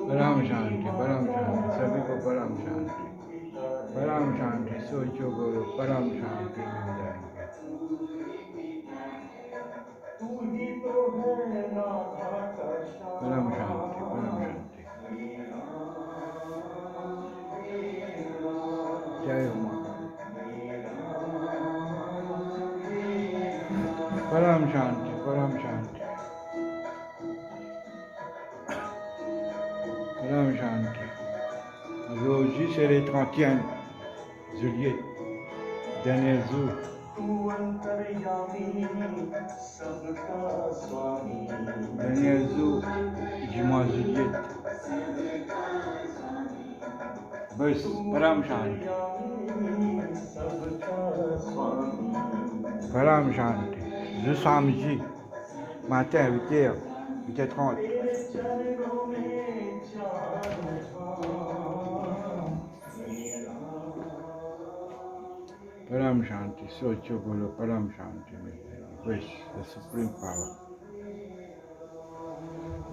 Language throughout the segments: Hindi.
परम शांति, परम शांति, सभी को परम शांति, परम शांति। सोचो बोलो परम शांति मिल जाएंगे। परम शांति, परम शांति। जय हो माँ काली। परम शांति, परम शांति, परम शांति। Aujourd'hui c'est le 31 juillet, dernier jour. Dernier jour du mois juillet. बस परम शांति, परम शांति। Le samedi matin 8h, 8h30. परम शांति, सोचो बोलो परम शांति मिल जाएगी। बस the supreme power,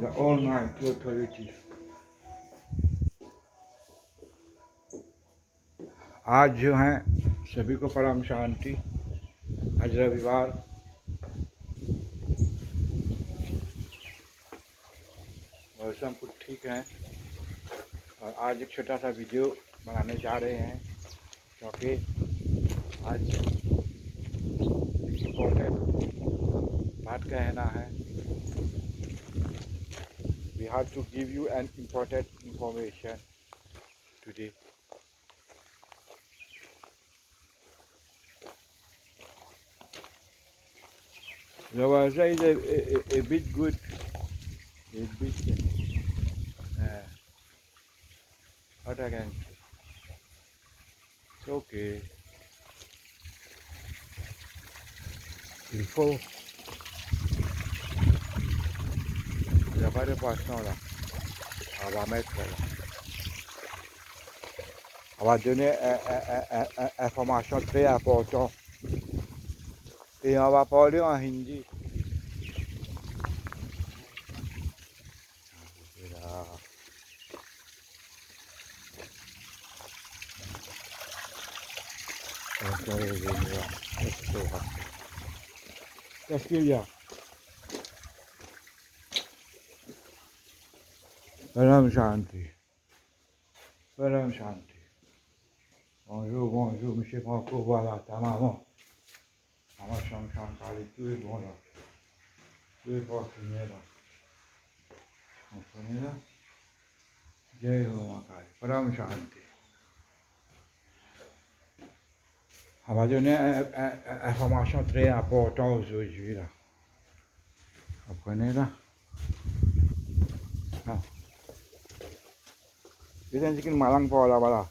the almighty authority. आज जो है सभी को परम शांति। आज रविवार, मौसम कुछ ठीक है और आज एक छोटा सा वीडियो बनाने जा रहे हैं क्योंकि आज इम्पोर्टेंट बात कहना है। We have to give you an important information today. The weather is a bit good. A bit what again? It's okay. Il faut. Il n'y a pas de poisson là. On va mettre là. On va donner une information très importante. Et on va parler en hindi. Qu'est-ce qu'il y a? Param Shanti. Param Shanti. Bonjour, bonjour, monsieur Franco, voilà ta maman. Maman Shankali, tout est bon là. Tout est fortuné là. Vous comprenez là? Jai Ho Makali. Param Shanti. On va donner une information très importante aujourd'hui là. Vous comprenez là? Ah. Kita bikin malang pola bala.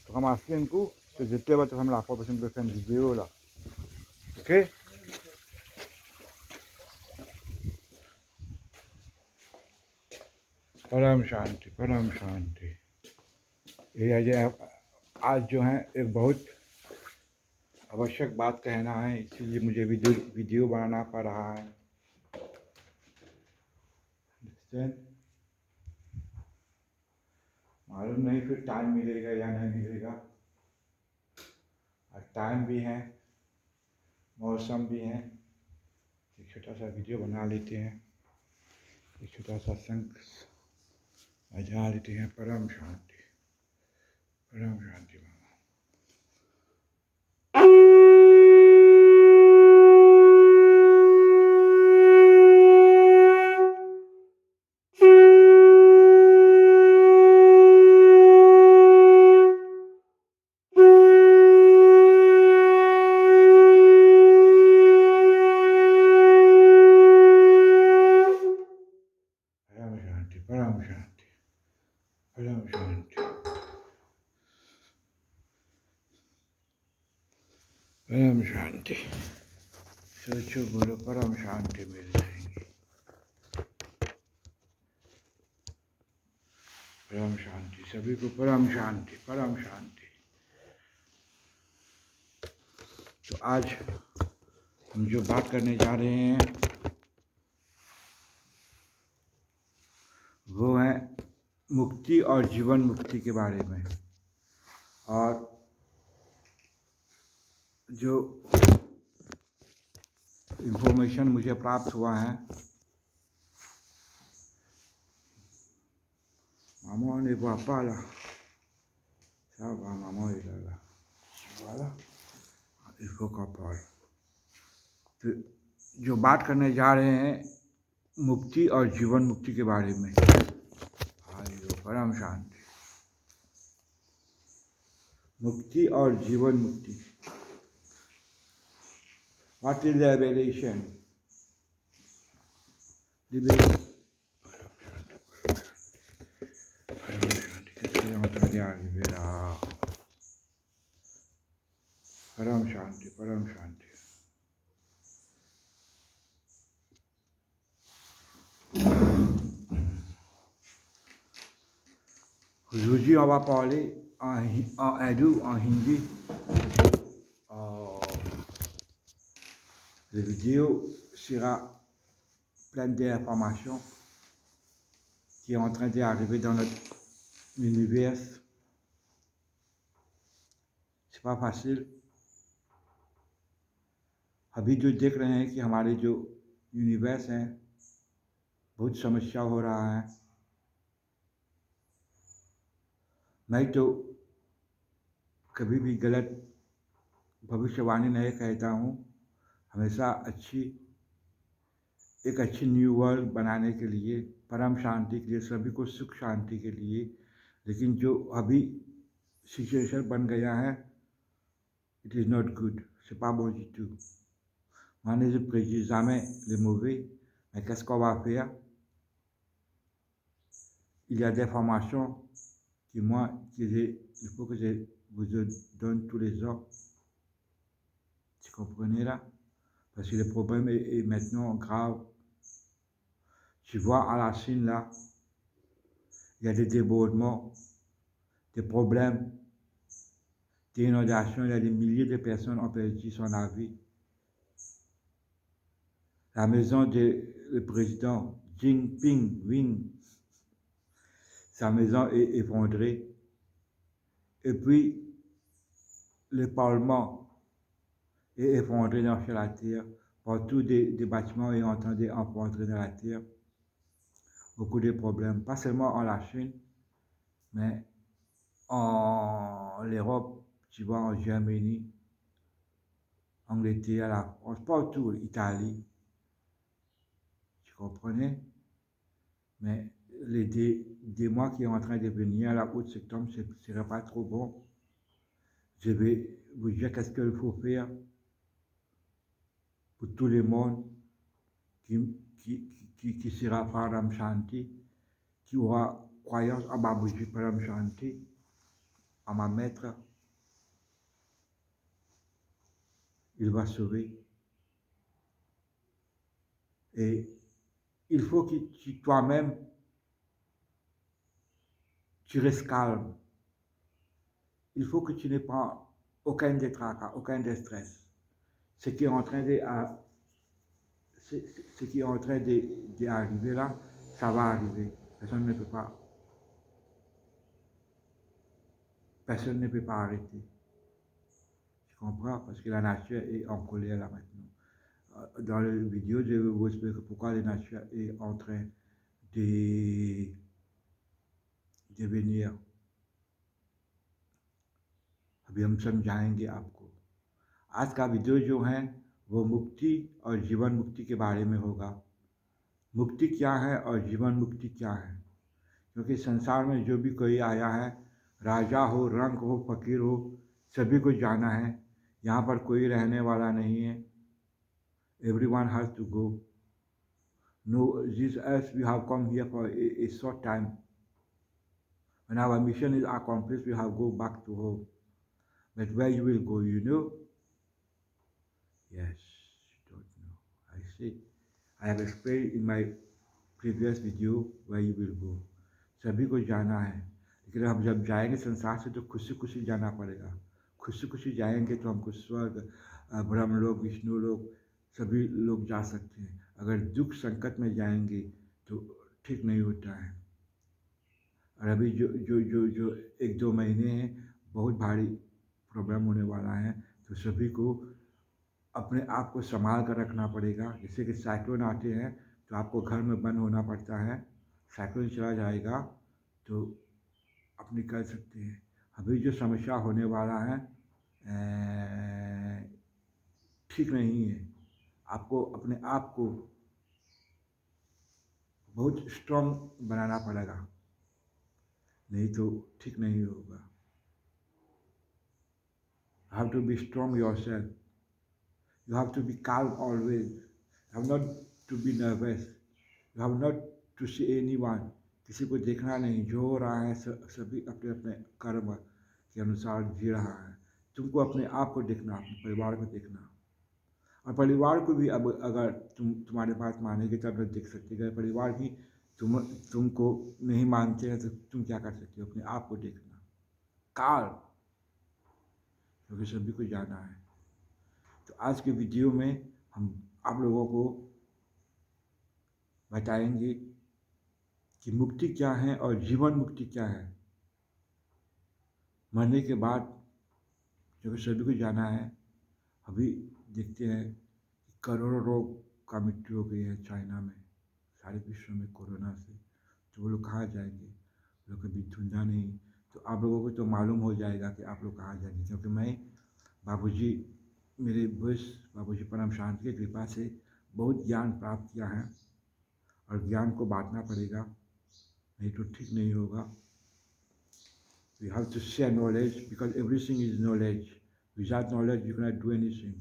Tukang maskin ku, sejete batu kami lapor pasang bikin video lah. Okay? परम शांति, परम शांति। ये आज जो है एक बहुत आवश्यक बात कहना है, इसीलिए मुझे वीडियो बनाना पड़ रहा है। मालूम नहीं फिर टाइम मिलेगा या नहीं मिलेगा। और टाइम भी है, मौसम भी है। एक छोटा सा वीडियो बना लेते हैं, एक छोटा सा संग बजा लेते हैं। परम शांति, परम शांति। परम शांति, परम शांति, परम शांति। सोचो बोलो परम शांति मिल जाएगी। परम शांति, सभी को परम शांति, परम शांति। तो आज हम जो बात करने जा रहे हैं मुक्ति और जीवन मुक्ति के बारे में। और जो इन्फॉर्मेशन मुझे प्राप्त हुआ है, maman ne voit pas là. Ça va, maman est là. Voilà. Il faut qu'on parle. तो जो बात करने जा रहे हैं मुक्ति और जीवन मुक्ति के बारे में। परम शांति। मुक्ति और जीवन मुक्ति। What is the revelation? परम शांति, परम शांति। Aujourd'hui, on va parler en hindou, en hindi. La vidéo sera pleine d'informations qui est en train d'arriver dans notre univers. C'est pas facile. अभी जो देख रहे हैं कि हमारे जो यूनिवर्स हैं बहुत समस्या हो रहा है। मैं तो कभी भी गलत भविष्यवाणी नहीं कहता हूँ, हमेशा एक अच्छी न्यू वर्ल्ड बनाने के लिए, परम शांति के लिए, सभी को सुख शांति के लिए। लेकिन जो अभी सिचुएशन बन गया है, it is not good, c'est pas bon du tout. On est précisément les mauvais, mais qu'est-ce qu'on va faire? Il y a des formations il faut que je vous donne tous les jours. Tu comprenez là? Parce que le problème est maintenant grave. Tu vois à la Chine là, il y a des débordements, des problèmes, des inondations, il y a des milliers de personnes ont perdu son vie. La maison du président Jinping, sa maison est effondrée. Et puis, le Parlement est effondré dans la terre. Partout des bâtiments sont en train d'effondrer dans la terre. Beaucoup de problèmes, pas seulement en la Chine, mais en l'Europe, tu vois, en Germanie, Angleterre, la France, partout, l'Italie. Tu comprenais? Mais des mois qui sont en train de venir, la août, septembre, ce ne serait pas trop bon. Je vais vous dire qu'est-ce qu'il faut faire pour tout le monde qui sera Param Shanti, qui aura croyance en Babuji Param Shanti, à ma maître. Il va sauver. Et il faut que toi-même, tu restes calme. Il faut que tu n'aies pas aucun détracas, aucun stress. Ce qui est en train d'arriver là, ça va arriver. Personne ne peut pas arrêter. Tu comprends? Parce que la nature est en colère là maintenant. Dans la vidéo, je vais vous expliquer pourquoi la nature est en train de venir. अभी हम समझाएंगे आपको। आज का वीडियो जो है वो मुक्ति और जीवन मुक्ति के बारे में होगा। मुक्ति क्या है और जीवन मुक्ति क्या है? क्योंकि संसार में जो भी कोई आया है, राजा हो, रंक हो, फकीर हो, सभी को जाना है। यहाँ पर कोई रहने वाला नहीं है। Everyone has to go. No, this earth we have come here for a short time. When our mission is accomplished, we have to go back to home. But where you will go, you know? Yes, you don't know. I see. I have explained in my previous video where you will go. सभी को जाना है, लेकिन हम जब जाएंगे संसार से तो खुशी खुशी जाना पड़ेगा। खुशी खुशी जाएंगे तो हमको स्वर्ग, ब्रह्म लोक, विष्णु लोक सभी लोग जा सकते हैं। अगर दुख संकट में जाएंगे तो ठीक नहीं होता है। और अभी जो जो जो जो 1-2 महीने हैं बहुत भारी प्रॉब्लम होने वाला है। तो सभी को अपने आप को संभाल कर रखना पड़ेगा। जैसे कि साइक्लोन आते हैं तो आपको घर में बंद होना पड़ता है। साइक्लोन चला जाएगा तो आप निकल सकते हैं। अभी जो समस्या होने वाला है ठीक नहीं है। आपको अपने आप को बहुत स्ट्रॉन्ग बनाना पड़ेगा, नहीं तो ठीक नहीं होगा। You have to be strong yourself. You have to be calm always. You have not to be nervous. You have not to see anyone. किसी को देखना नहीं, जो हो रहा है सभी अपने अपने कर्म के अनुसार जी रहा है। तुमको अपने आप को देखना, अपने परिवार को देखना, और परिवार को भी अब अगर तुम्हारे बात मानेंगे तब देख सकते हैं। अगर परिवार भी तुमको नहीं मानते हैं तो तुम क्या कर सकते हो? अपने आप को देखना काल, क्योंकि सभी को जाना है। तो आज के वीडियो में हम आप लोगों को बताएंगे कि मुक्ति क्या है और जीवन मुक्ति क्या है। मरने के बाद क्योंकि सभी को जाना है। अभी देखते हैं कि करोड़ों लोग का मृत्यु हो गई है चाइना में, सारे विश्व में कोरोना से। तो वो लोग कहाँ जाएंगे? वो लोग कभी ढूंढा नहीं। तो आप लोगों को तो मालूम हो जाएगा कि आप लोग कहाँ जाएंगे, क्योंकि मैं बाबूजी, मेरे बस बाबूजी परम शांति की कृपा से बहुत ज्ञान प्राप्त किया है, और ज्ञान को बांटना पड़ेगा, नहीं तो ठीक नहीं होगा। We have to share knowledge because everything is knowledge. Without knowledge you cannot do anything.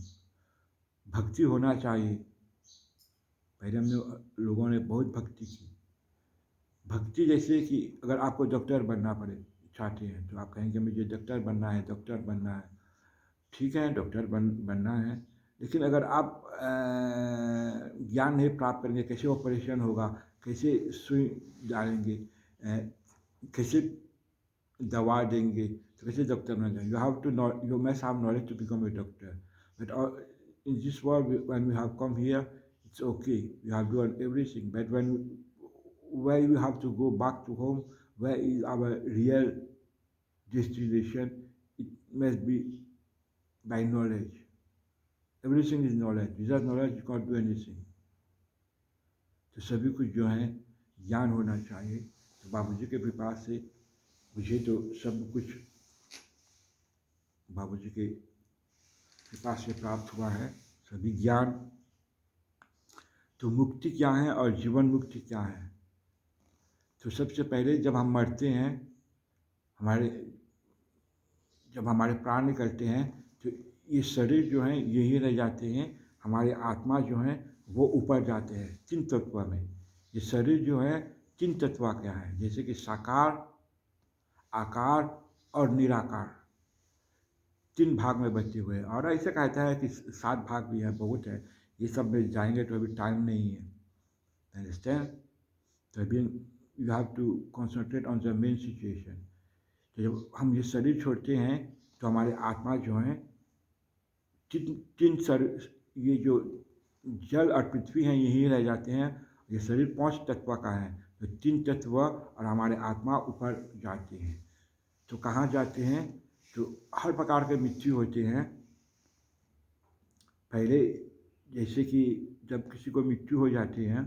भक्ति होना चाहिए। पहले हमने लोगों ने बहुत भक्ति की। भक्ति जैसे कि अगर आपको डॉक्टर बनना पड़े चाहते हैं तो आप कहेंगे मुझे डॉक्टर बनना है, डॉक्टर बनना है। ठीक है, डॉक्टर बनना है, लेकिन अगर आप ज्ञान नहीं प्राप्त करेंगे, कैसे ऑपरेशन होगा, कैसे सुई डालेंगे, कैसे दवा देंगे, तो कैसे डॉक्टर बन जाएंगे? You have to know, you must have knowledge to become a doctor. But in this world when we have come here, it's okay, you have done everything, but where you have to go back to home, where is our real destination, it must be by knowledge. Everything is knowledge. Without knowledge you can't do anything. तो सभी कुछ जो है ज्ञान होना चाहिए। तो बाबूजी के कृपा से मुझे तो सब कुछ बाबूजी के कृपा से प्राप्त हुआ है, सभी ज्ञान। तो मुक्ति क्या है और जीवन मुक्ति क्या है? तो सबसे पहले जब हम मरते हैं, जब हमारे प्राण निकलते हैं, तो ये शरीर जो है यही रह जाते हैं। हमारे आत्मा जो है वो ऊपर जाते हैं तीन तत्व में। ये शरीर जो है तीन तत्व क्या है, जैसे कि साकार, आकार और निराकार, तीन भाग में बचे हुए हैं। और ऐसे कहता है कि 7 भाग भी है, बहुत है। ये सब में जाएंगे तो अभी टाइम नहीं है, अंडरस्टैंड? तो अभी you have to concentrate on the main situation. तो जब हम ये शरीर छोड़ते हैं तो हमारे आत्मा जो है तीन शरीर, ये जो जल और पृथ्वी हैं यही रह जाते हैं। ये शरीर 5 तत्व का है, तो 3 तत्व और हमारे आत्मा ऊपर जाते हैं। तो कहाँ जाते हैं? तो हर प्रकार के मृत्यु होते हैं। पहले जैसे कि जब किसी को मृत्यु हो जाती है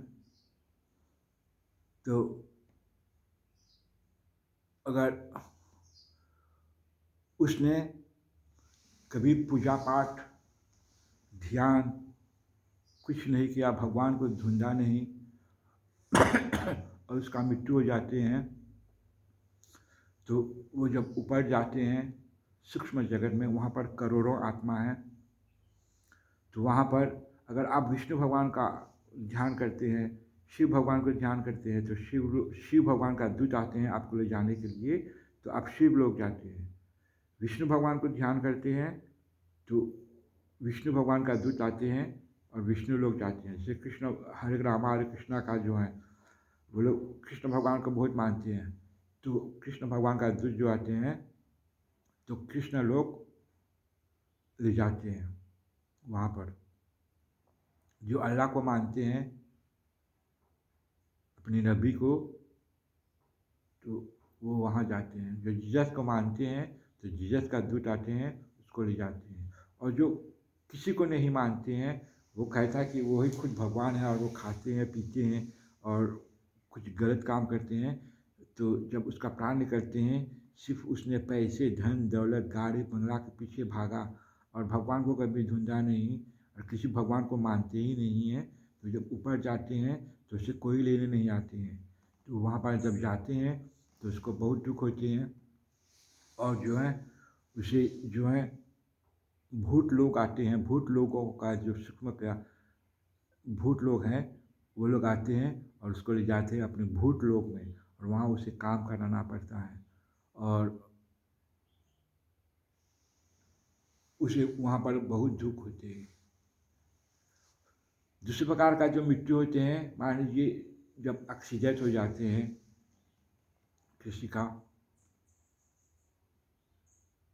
तो अगर उसने कभी पूजा पाठ, ध्यान कुछ नहीं किया, भगवान को ढूंढा नहीं और उसका मृत्यु हो जाते हैं, तो वो जब ऊपर जाते हैं सूक्ष्म जगत में, वहाँ पर करोड़ों आत्मा है। तो वहाँ पर अगर आप विष्णु भगवान का ध्यान करते हैं, शिव भगवान को ध्यान करते हैं, तो शिव भगवान का दूत आते हैं आपको ले जाने के लिए, तो आप शिव लोग जाते हैं। विष्णु भगवान को ध्यान करते हैं तो विष्णु भगवान का दूत आते हैं और विष्णु लोग जाते हैं। जैसे कृष्ण, हरे रामा हरे कृष्णा का जो है वो लोग कृष्ण भगवान को बहुत मानते हैं, तो कृष्ण भगवान का दूत जो आते हैं तो कृष्ण लोग ले जाते हैं वहाँ पर। जो अल्लाह को मानते हैं, अपने नबी को, तो वो वहाँ जाते हैं। जो जीसस को मानते हैं तो जीसस का दूत आते हैं, उसको ले जाते हैं। और जो किसी को नहीं मानते हैं, वो कहता है कि वो ही खुद भगवान है और वो खाते हैं पीते हैं और कुछ गलत काम करते हैं। तो जब उसका प्राण निकलते हैं, सिर्फ उसने पैसे, धन दौलत, गाड़ी बंगला के पीछे भागा और भगवान को कभी ढूंढा नहीं और किसी भगवान को मानते ही नहीं है। तो जब ऊपर जाते हैं तो उसे कोई लेने नहीं आते हैं। तो वहाँ पर जब जाते हैं तो उसको बहुत दुख होते हैं और जो है उसे जो है भूत लोग आते हैं। भूत लोगों का जो सूक्ष्म क्या भूत लोग हैं, वो लोग आते हैं और उसको ले जाते हैं अपने भूत लोक में और वहाँ उसे काम कराना पड़ता है और उसे वहाँ पर बहुत दुख होते हैं। दूसरे प्रकार का जो मृत्यु होते हैं, मान लीजिए जब एक्सीडेंट हो जाते हैं किसी का,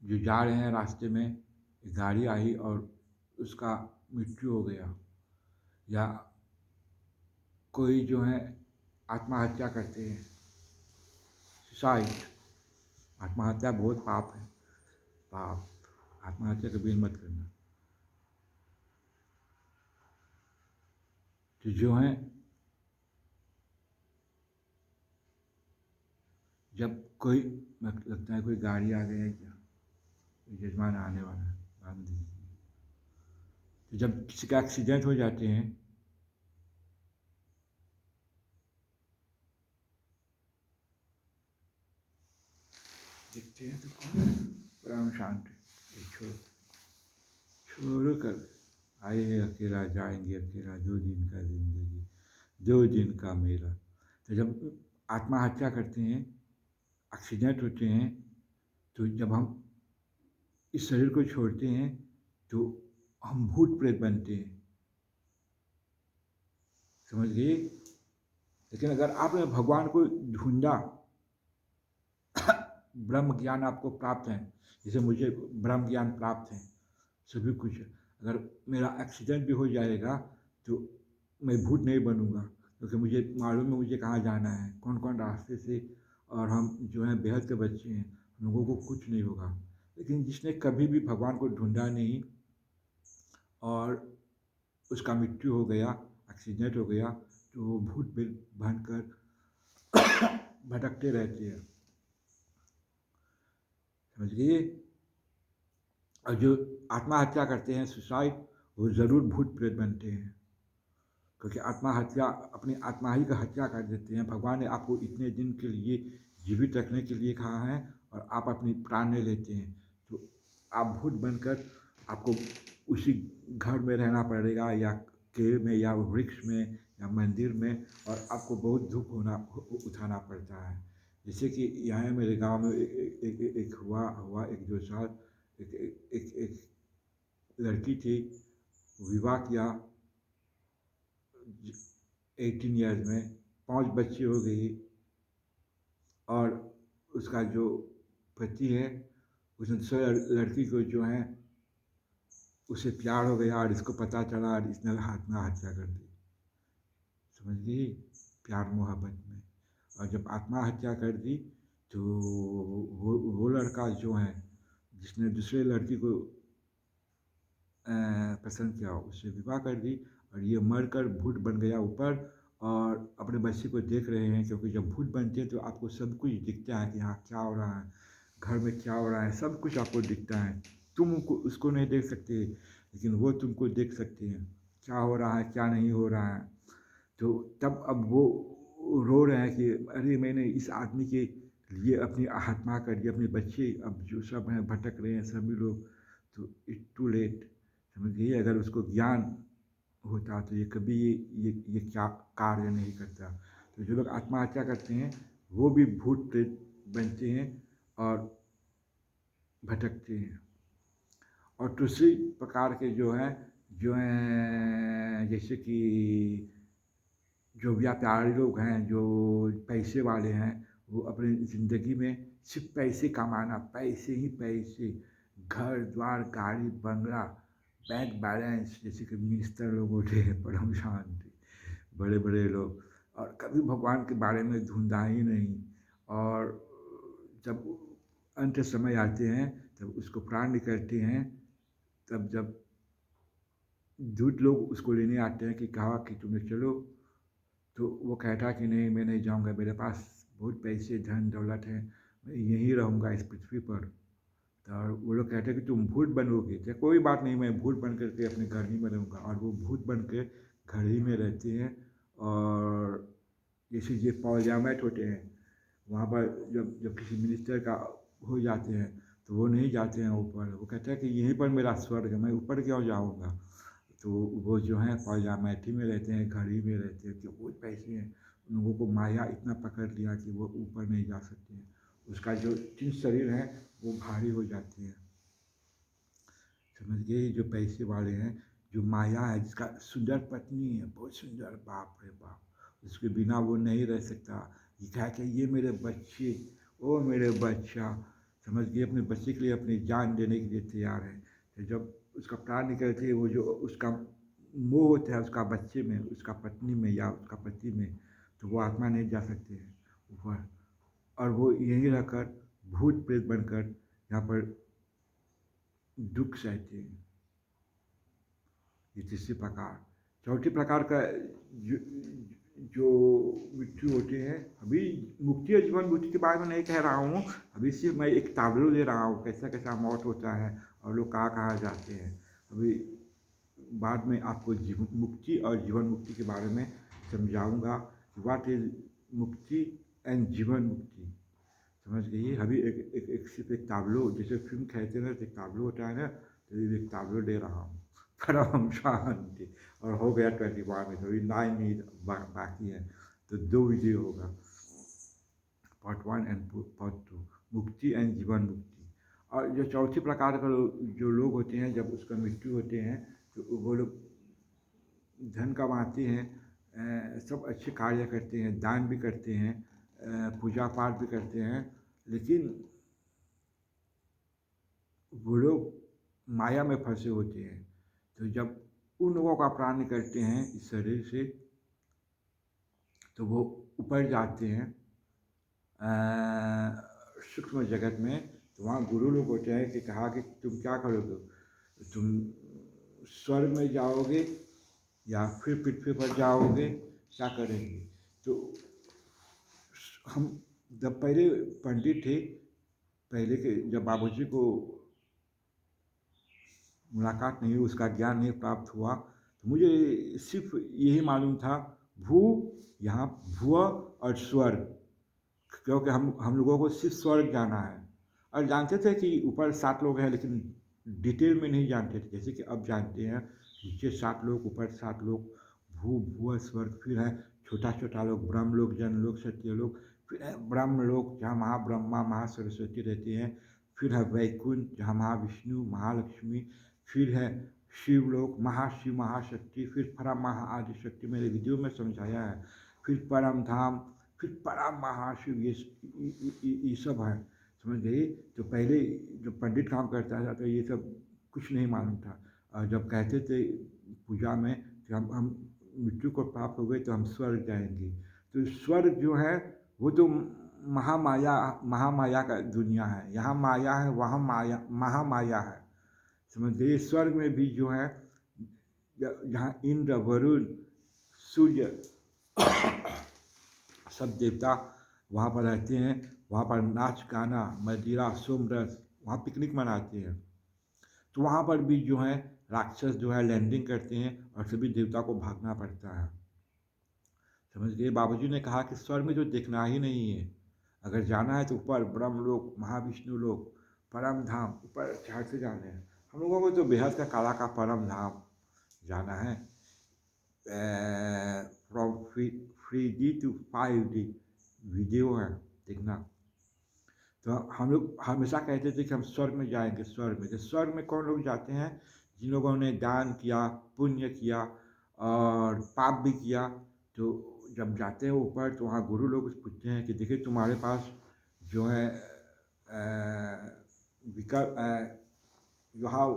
जो जा रहे हैं रास्ते में एक गाड़ी आई और उसका मृत्यु हो गया, या कोई जो है आत्महत्या करते हैं, सुसाइड। आत्महत्या बहुत पाप है, पाप। आत्महत्या कभी मत करना। तो जो है जब कोई लगता है कोई गाड़ी आ गई है क्या, कोई जजमान आने वाला है, बांध दीजिए। तो जब किसी का एक्सीडेंट हो जाते हैं, देखते हैं तो कौन है? परम शांति। छोड़ो छोड़ो कर, आए अकेला जाएंगे अकेला, 2 दिन का जिंदगी 2 दिन का मेला। तो जब आत्महत्या करते हैं, एक्सीडेंट होते हैं, तो जब हम इस शरीर को छोड़ते हैं तो हम भूत प्रेत बनते हैं, समझ गए। लेकिन अगर आपने भगवान को ढूंढा, ब्रह्म ज्ञान आपको प्राप्त है, जैसे मुझे ब्रह्म ज्ञान प्राप्त है, सभी कुछ। अगर मेरा एक्सीडेंट भी हो जाएगा तो मैं भूत नहीं बनूंगा, क्योंकि मुझे मालूम है मुझे कहाँ जाना है, कौन कौन रास्ते से। और हम जो है बेहद के बच्चे हैं, हम लोगों को कुछ नहीं होगा। लेकिन जिसने कभी भी भगवान को ढूंढा नहीं और उसका मृत्यु हो गया, एक्सीडेंट हो गया, तो वो भूत बनकर भटकते रहते हैं, समझ गए। और जो आत्महत्या करते हैं, सुसाइड, वो ज़रूर भूत प्रेत बनते हैं, क्योंकि आत्महत्या अपनी आत्मा ही का हत्या कर देते हैं। भगवान ने आपको इतने दिन के लिए जीवित रखने के लिए कहा है और आप अपनी प्राण ले लेते हैं, तो आप भूत बनकर आपको उसी घर में रहना पड़ेगा, या केव में, या वृक्ष में, या मंदिर में, और आपको बहुत दुख उठाना पड़ता है। जैसे कि यहाँ मेरे गांव में एक हुआ 1-2 साल, एक एक एक एक लड़की थी, विवाह किया 18 ईयर्स में, 5 बच्चे हो गई, और उसका जो पति है उसने दूसरे लड़की को जो है उससे प्यार हो गया और इसको पता चला और इसने आत्महत्या कर दी, समझ गई, प्यार मोहब्बत में। और जब आत्महत्या कर दी तो वो लड़का जो है जिसने दूसरे लड़की को पसंद किया, उससे विवाह कर दी, और ये मरकर भूत बन गया ऊपर, और अपने बच्चे को देख रहे हैं। क्योंकि जब भूत बनते हैं तो आपको सब कुछ दिखता है कि हाँ क्या हो रहा है, घर में क्या हो रहा है, सब कुछ आपको दिखता है। तुम उसको नहीं देख सकते, लेकिन वो तुमको देख सकते हैं, क्या हो रहा है क्या नहीं हो रहा है। तो तब अब वो रो रहे हैं कि अरे मैंने इस आदमी के लिए अपनी आत्मा कर दी, अपने बच्चे अब जो सब हैं भटक रहे हैं सभी लोग, तो इट्स टू लेट, समझ गई। अगर उसको ज्ञान होता तो ये कभी ये क्या कार्य नहीं करता। तो जो लोग आत्महत्या करते हैं वो भी भूत प्रेत बनते हैं और भटकते हैं। और दूसरी प्रकार के जो हैं जैसे कि जो व्यापारी लोग हैं, जो पैसे वाले हैं, वो अपनी ज़िंदगी में सिर्फ पैसे कमाना, पैसे ही पैसे, घर द्वार गाड़ी बंगला, बैंक बैलेंस, जैसे कि मिनिस्टर लोग होते हैं परम शांति, बड़े बड़े लोग, और कभी भगवान के बारे में ढूंढा ही नहीं। और जब अंत समय आते हैं तब उसको प्राण निकलते हैं, तब जब दूत लोग उसको लेने आते हैं कि कहा कि तुम्हें चलो, तो वो कहता कि नहीं, मैं नहीं जाऊंगा, मेरे पास बहुत पैसे धन दौलत है, मैं यहीं रहूंगा इस पृथ्वी पर। तो वो लोग कहते हैं कि तुम भूत बनोगे, तो कोई बात नहीं, मैं भूत बन करके अपने घर ही में रहूँगा। और वो भूत बन के घर ही में रहते हैं। और जैसे ये पार्लियामेंट होते हैं, वहाँ पर जब जब किसी मिनिस्टर का हो जाते हैं तो वो नहीं जाते हैं ऊपर, वो कहते हैं कि यहीं पर मेरा स्वर्ग है, मैं ऊपर क्यों जाऊँगा। तो वो जो है पार्लियामेंट ही में रहते हैं, घर ही में रहते हैं, कि बहुत पैसे हैं, उन लोगों को माया इतना पकड़ लिया कि वो ऊपर नहीं जा सकते हैं। उसका जो तीन शरीर है वो भारी हो जाती है। समझ गए, जो पैसे वाले हैं, जो माया है, जिसका सुंदर पत्नी है, बहुत सुंदर, बाप रे बाप, उसके बिना वो नहीं रह सकता। ये कहा कि ये मेरे बच्चे, ओ मेरे बच्चा, समझ गए, अपने बच्चे के लिए अपनी जान देने के लिए तैयार है। तो जब उसका प्राण निकलते है, वो जो उसका मोह होता है उसका बच्चे में, उसका पत्नी में या उसका पति में, तो वो आत्मा नहीं जा सकते हैं ऊपर, और वो यहीं रहकर भूत प्रेत बनकर यहाँ पर दुख सहते हैं। ये तीसरी प्रकार। चौथी प्रकार का जो जो मृत्यु होते हैं, अभी मुक्ति और जीवन मुक्ति के बारे में नहीं कह रहा हूँ, अभी सिर्फ मैं एक ताबलो दे रहा हूँ कैसा कैसा मौत होता है और लोग कहाँ कहाँ जाते हैं। अभी बाद में आपको जीवन मुक्ति और जीवन मुक्ति के बारे में समझाऊंगा, व्हाट इज मुक्ति एंड जीवन मुक्ति। समझ गई। अभी एक सिर्फ एक ताबलो, जैसे फिल्म कहते हैं ना, एक ताबलो होता है ना, तो ये एक ताबलो दे रहा हूँ। परम शांति। और हो गया 21 में, तो ये 9 मिनट बाकी है, तो 2 वीडियो होगा, पार्ट 1 एंड पार्ट 2, मुक्ति एंड जीवन मुक्ति। और जो चौथी प्रकार का जो लोग होते हैं, जब उसका मृत्यु होते हैं तो वो लोग धन कमाते हैं, सब अच्छे कार्य करते हैं, दान भी करते हैं, पूजा पाठ भी करते हैं, लेकिन वो लोग माया में फंसे होते हैं। तो जब उन लोगों का प्राण निकलते हैं इस शरीर से, तो वो ऊपर जाते हैं सूक्ष्म जगत में। तो वहाँ गुरु लोग होते हैं कि कहा कि तुम क्या करोगे, तुम स्वर्ग में जाओगे या फिर पृथ्वी पर जाओगे, क्या करेंगे। तो हम जब पहले पंडित थे, पहले के जब बाबूजी को मुलाकात नहीं हुई, उसका ज्ञान नहीं प्राप्त हुआ, तो मुझे सिर्फ यही मालूम था, भू यहाँ भुव और स्वर्ग, क्योंकि हम लोगों को सिर्फ स्वर्ग जाना है। और जानते थे कि ऊपर 7 लोग हैं, लेकिन डिटेल में नहीं जानते थे, जैसे कि अब जानते हैं, नीचे 7 लोग, ऊपर 7 लोग, भू भुव स्वर्ग, फिर है छोटा छोटा लोग, ब्रह्म लोग, जन लोग, सत्य लोग, फिर है ब्रह्म लोग जहाँ महाब्रह्मा महासरस्वती रहती हैं, फिर है वैकुंठ जहाँ महाविष्णु महालक्ष्मी, फिर है शिवलोक, महाशिव महाशक्ति, फिर परम महाआदिशक्ति, मेरे वीडियो में समझाया है, फिर परम धाम, फिर परम महाशिव, ये सब है। समझ गई। तो पहले जब पंडित काम करता था तो ये सब कुछ नहीं मालूम था, और जब कहते थे पूजा में कि हम मृत्यु को प्राप्त हो गए तो हम स्वर्ग जाएंगे, तो स्वर्ग जो है वो तो महामाया का दुनिया है, यहाँ माया है, वहाँ माया महामाया है। समझ गए। स्वर्ग में भी जो है, जहाँ इंद्र वरुण सूर्य सब देवता वहाँ पर रहते हैं, वहाँ पर नाच गाना मदिरा सोमरस, वहाँ पिकनिक मनाते हैं। तो वहाँ पर भी जो है राक्षस जो है लैंडिंग करते हैं और सभी देवता को भागना पड़ता है। समझ गए। बाबूजी ने कहा कि स्वर्ग में जो देखना ही नहीं है, अगर जाना है तो ऊपर ब्रह्मलोक महाविष्णु लोक परम धाम ऊपर चढ़ते जाने हैं। हम लोगों को तो बेहद का काला का परम धाम जाना है, from 3D to 5D video है, देखना। तो हम लोग हमेशा कहते थे कि हम स्वर्ग में जाएंगे, स्वर्ग में। तो स्वर्ग में कौन लोग जाते हैं, जिन लोगों ने दान किया, पुण्य किया और पाप भी किया। तो जब जाते हैं ऊपर तो वहाँ गुरु लोग पूछते हैं कि देखिए तुम्हारे पास जो है विकल्प, you have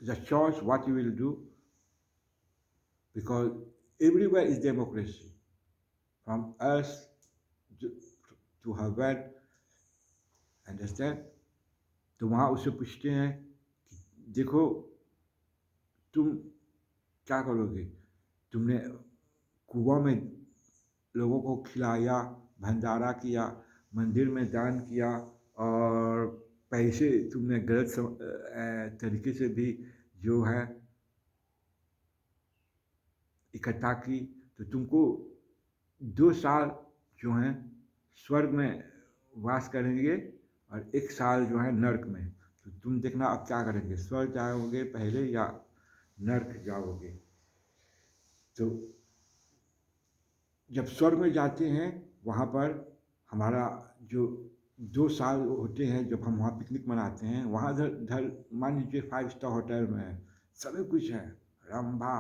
the choice what you will do, because everywhere is democracy, from us to her wealth, understand. तो वहाँ उससे पूछते हैं कि देखो तुम क्या करोगे, तुमने कुआं में लोगों को खिलाया, भंडारा किया, मंदिर में दान किया, और पैसे तुमने गलत तरीके से भी जो है इकट्ठा की, तो तुमको 2 साल जो हैं स्वर्ग में वास करेंगे और 1 साल जो है नर्क में। तो तुम देखना अब क्या करेंगे, स्वर्ग जाओगे पहले या नर्क जाओगे। तो जब स्वर्ग में जाते हैं वहाँ पर हमारा जो 2 साल होते हैं, जब हम वहाँ पिकनिक मनाते हैं, वहाँ धर मान लीजिए 5 स्टार होटल में है, सभी कुछ है, रंभा,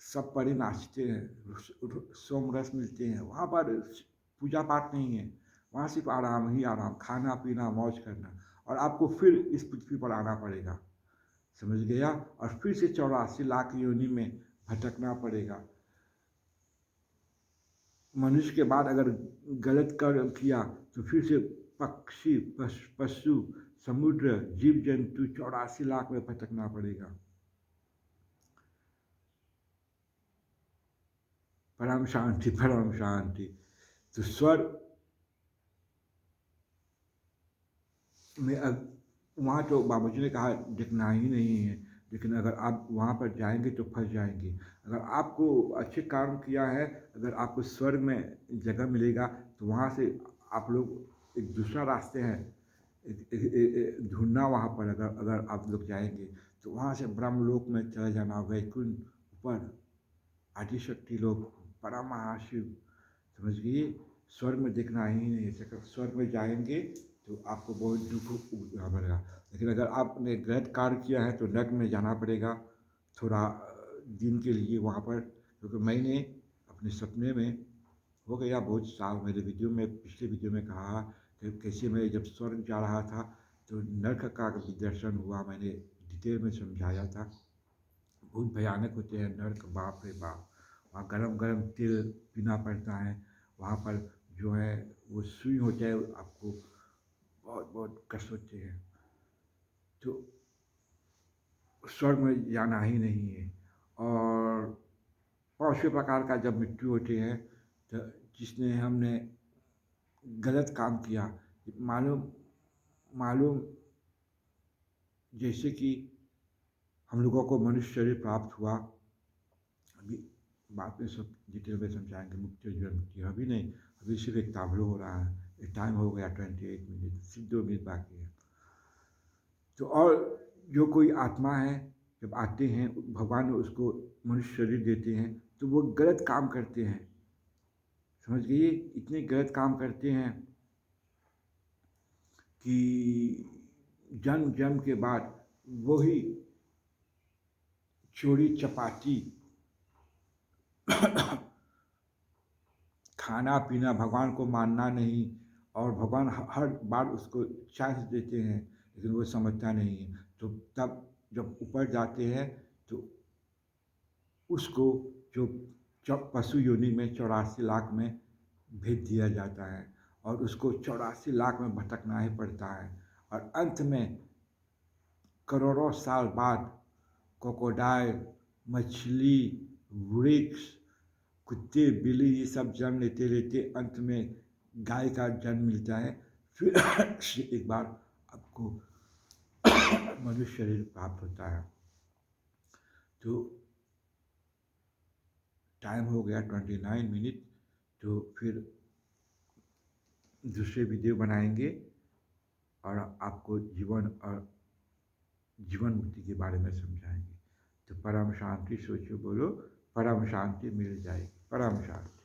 सब परी नाचते हैं, सोमरस मिलते हैं वहाँ पर, पूजा पाठ नहीं है वहाँ, सिर्फ आराम ही आराम, खाना पीना मौज करना, और आपको फिर इस पृथ्वी पर आना पड़ेगा, समझ गया, और फिर से 84 लाख योनि में भटकना पड़ेगा। मनुष्य के बाद अगर गलत कर्म किया तो फिर से पक्षी, पशु, समुद्र, जीव जंतु 84 लाख में भटकना पड़ेगा। परम शांति, परम शांति। तो स्वर्ग में अब वहाँ तो बाबूजी ने कहा देखना ही नहीं है, लेकिन अगर आप वहाँ पर जाएंगे तो फंस जाएंगे। अगर आपको अच्छे काम किया है, अगर आपको स्वर्ग में जगह मिलेगा तो वहाँ से आप लोग एक दूसरा रास्ते हैं ढूंढना वहाँ पर, अगर अगर आप लोग जाएंगे तो वहाँ से ब्रह्मलोक में चले जाना, वैकुंठ, ऊपर आदिशक्ति लोग, परम महाशिव, समझ गए। स्वर्ग में देखना ही नहीं है, स्वर्ग में जाएंगे तो आपको बहुत दुख उठाना पड़ेगा, लेकिन अगर आपने गलत कार्य किया है तो नरक में जाना पड़ेगा थोड़ा दिन के लिए वहाँ पर। क्योंकि मैंने अपने सपने में, हो गया बहुत साल, मेरे वीडियो में, पिछले वीडियो में कहा कि कैसे मैं जब स्वर्ग जा रहा था तो नरक का भी दर्शन हुआ, मैंने डिटेल में समझाया था। बहुत भयानक होते हैं नरक, बाप रे बाप। वहाँ गरम गरम तेल पीना पड़ता है, वहाँ पर जो है वो सुई होता है, आपको बहुत बहुत कष्ट होते हैं। तो स्वर्ग में जाना ही नहीं है। और 5वें प्रकार का जब मृत्यु होती है तो जिसने हमने गलत काम किया, मालूम मालूम जैसे कि हम लोगों को मनुष्य शरीर प्राप्त हुआ, अभी बाद में सब डिटेल में समझाएंगे, मुक्ति जीवन मुक्ति, अभी नहीं, अभी सिर्फ एक ताबलो हो रहा है, टाइम हो गया 28 मिनट, सिर्फ 2 मिनट बाकी है। तो और जो कोई आत्मा है जब आते हैं, भगवान उसको मनुष्य शरीर देते हैं तो वो गलत काम करते हैं, समझ गए, इतने गलत काम करते हैं कि जन्म जन्म के बाद वही चोरी चपाटी खाना पीना, भगवान को मानना नहीं, और भगवान हर बार उसको चांस देते हैं लेकिन वो समझता नहीं है। तो तब जब ऊपर जाते हैं तो उसको जो पशु योनि में 84 लाख में भेज दिया जाता है, और उसको 84 लाख में भटकना ही पड़ता है, और अंत में करोड़ों साल बाद क्रोकोडाइल, मछली, वृक्ष, कुत्ते, बिल्ली, ये सब जन्म लेते लेते अंत में गाय का जन्म मिलता है, फिर एक बार आपको मनुष्य शरीर प्राप्त होता है। तो टाइम हो गया 29 मिनट, तो फिर दूसरे वीडियो बनाएंगे और आपको जीवन और जीवन मुक्ति के बारे में समझाएंगे। तो परम शांति सोचो, बोलो परम शांति मिल जाएगी, परम शांति।